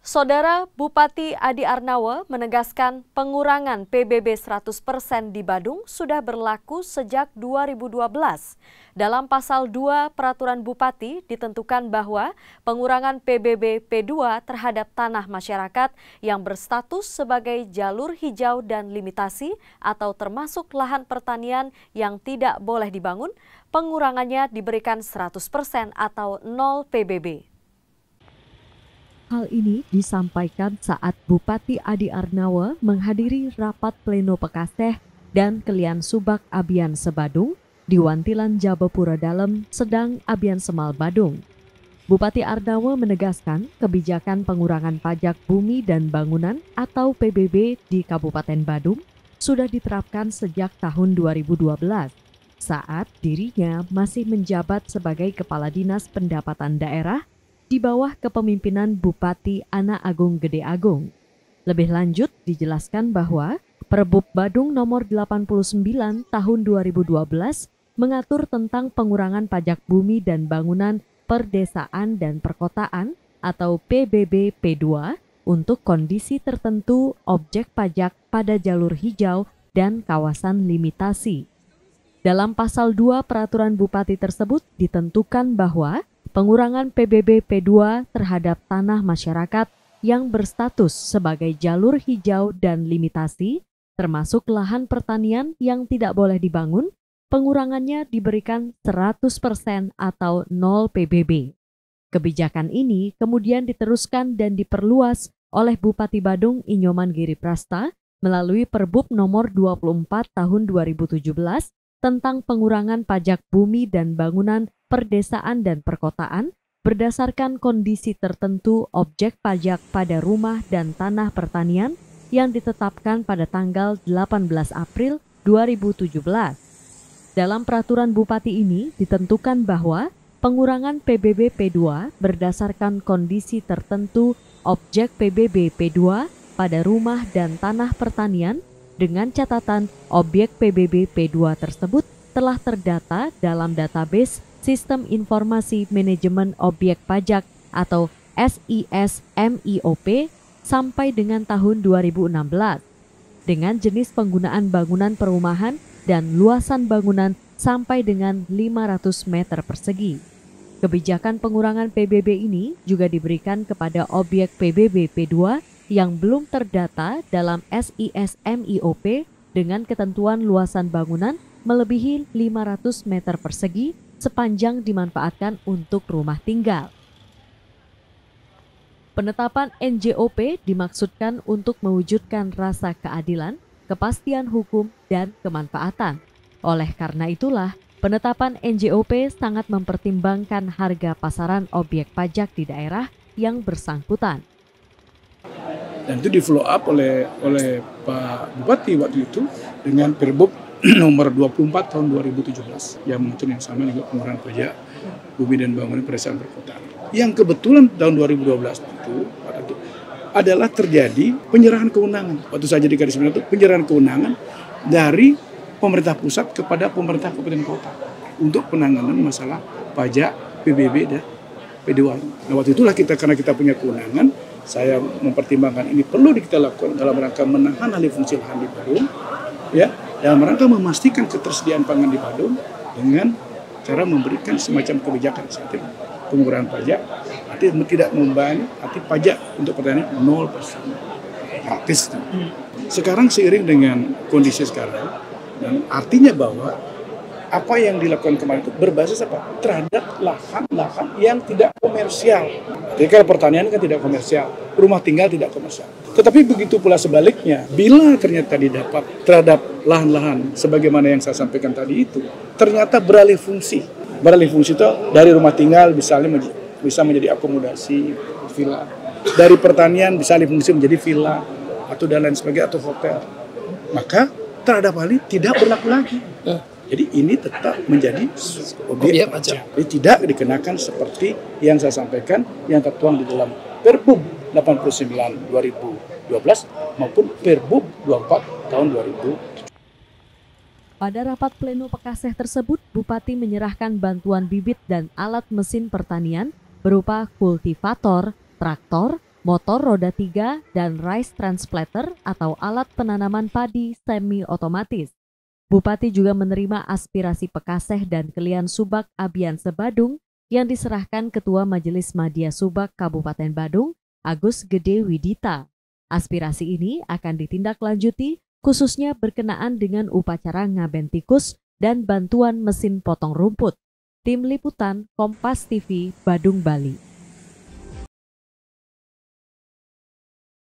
Saudara Bupati Adi Arnawa menegaskan pengurangan PBB 100% di Badung sudah berlaku sejak 2012. Dalam pasal 2 Peraturan Bupati ditentukan bahwa pengurangan PBB P2 terhadap tanah masyarakat yang berstatus sebagai jalur hijau dan limitasi atau termasuk lahan pertanian yang tidak boleh dibangun, pengurangannya diberikan 100% atau 0 PBB. Hal ini disampaikan saat Bupati Adi Arnawa menghadiri rapat pleno Pekaseh dan Kelian Subak Abian Sebadung di Wantilan Jabapura Dalem, Sedang Abian Semal Badung. Bupati Arnawa menegaskan kebijakan pengurangan pajak bumi dan bangunan atau PBB di Kabupaten Badung sudah diterapkan sejak tahun 2012 saat dirinya masih menjabat sebagai Kepala Dinas Pendapatan Daerah di bawah kepemimpinan Bupati Ana Agung Gede Agung. Lebih lanjut dijelaskan bahwa Perbup Badung nomor 89 tahun 2012 mengatur tentang pengurangan pajak bumi dan bangunan perdesaan dan perkotaan atau PBB P2 untuk kondisi tertentu objek pajak pada jalur hijau dan kawasan limitasi. Dalam pasal 2 peraturan Bupati tersebut ditentukan bahwa pengurangan PBB P2 terhadap tanah masyarakat yang berstatus sebagai jalur hijau dan limitasi, termasuk lahan pertanian yang tidak boleh dibangun, pengurangannya diberikan 100% atau 0 PBB. Kebijakan ini kemudian diteruskan dan diperluas oleh Bupati Badung Inyoman Giriprasta melalui Perbup nomor 24 tahun 2017 tentang pengurangan pajak bumi dan bangunan perdesaan dan perkotaan berdasarkan kondisi tertentu objek pajak pada rumah dan tanah pertanian yang ditetapkan pada tanggal 18 April 2017. Dalam peraturan Bupati ini ditentukan bahwa pengurangan PBB P2 berdasarkan kondisi tertentu objek PBB P2 pada rumah dan tanah pertanian dengan catatan objek PBB P2 tersebut telah terdata dalam database Sistem Informasi Manajemen Objek Pajak atau SIS-MIOP sampai dengan tahun 2016 dengan jenis penggunaan bangunan perumahan dan luasan bangunan sampai dengan 500 meter persegi. Kebijakan pengurangan PBB ini juga diberikan kepada objek PBB P2 yang belum terdata dalam SIS-MIOP dengan ketentuan luasan bangunan melebihi 500 meter persegi sepanjang dimanfaatkan untuk rumah tinggal. Penetapan NJOP dimaksudkan untuk mewujudkan rasa keadilan, kepastian hukum, dan kemanfaatan. Oleh karena itulah, penetapan NJOP sangat mempertimbangkan harga pasaran objek pajak di daerah yang bersangkutan. Dan itu di-follow up oleh Pak Bupati waktu itu dengan Perbup nomor 24 tahun 2017 yang mengatur yang sama juga pengurangan pajak bumi dan bangunan perdesaan perkotaan. Yang kebetulan tahun 2012 itu adalah terjadi penyerahan kewenangan. Waktu saya jadi Kadis itu penyerahan kewenangan dari pemerintah pusat kepada pemerintah kabupaten kota untuk penanganan masalah pajak PBB dan P2. Nah waktu itulah karena kita punya kewenangan, saya mempertimbangkan ini perlu kita lakukan dalam rangka menahan alih fungsi lahan di Badung, ya, dalam rangka memastikan ketersediaan pangan di Badung dengan cara memberikan semacam kebijakan insentif pengurangan pajak, artinya tidak membebani, arti pajak untuk pertanian 0%, gratis. Sekarang seiring dengan kondisi sekarang, dan artinya bahwa apa yang dilakukan kemarin itu berbasis apa? Terhadap lahan-lahan yang tidak komersial. Jadi kalau pertanian kan tidak komersial, rumah tinggal tidak komersial. Tetapi begitu pula sebaliknya, bila ternyata didapat terhadap lahan-lahan sebagaimana yang saya sampaikan tadi itu, ternyata beralih fungsi. Beralih fungsi itu dari rumah tinggal bisa menjadi akomodasi villa. Dari pertanian bisa alih fungsi menjadi villa atau dan lain sebagainya atau hotel. Maka terhadap hal ini tidak berlaku lagi. Jadi ini tetap menjadi objek pajak. Jadi tidak dikenakan seperti yang saya sampaikan yang tertuang di dalam Perbup 89 2012 maupun Perbup 24 tahun 2007. Pada rapat pleno Pekaseh tersebut, Bupati menyerahkan bantuan bibit dan alat mesin pertanian berupa kultivator, traktor, motor roda 3, dan rice transplanter atau alat penanaman padi semi-otomatis. Bupati juga menerima aspirasi Pekaseh dan Kelian Subak Abian Sebadung yang diserahkan Ketua Majelis Madya Subak Kabupaten Badung, Agus Gede Widita. Aspirasi ini akan ditindaklanjuti khususnya berkenaan dengan upacara ngaben tikus dan bantuan mesin potong rumput. Tim Liputan Kompas TV, Badung, Bali.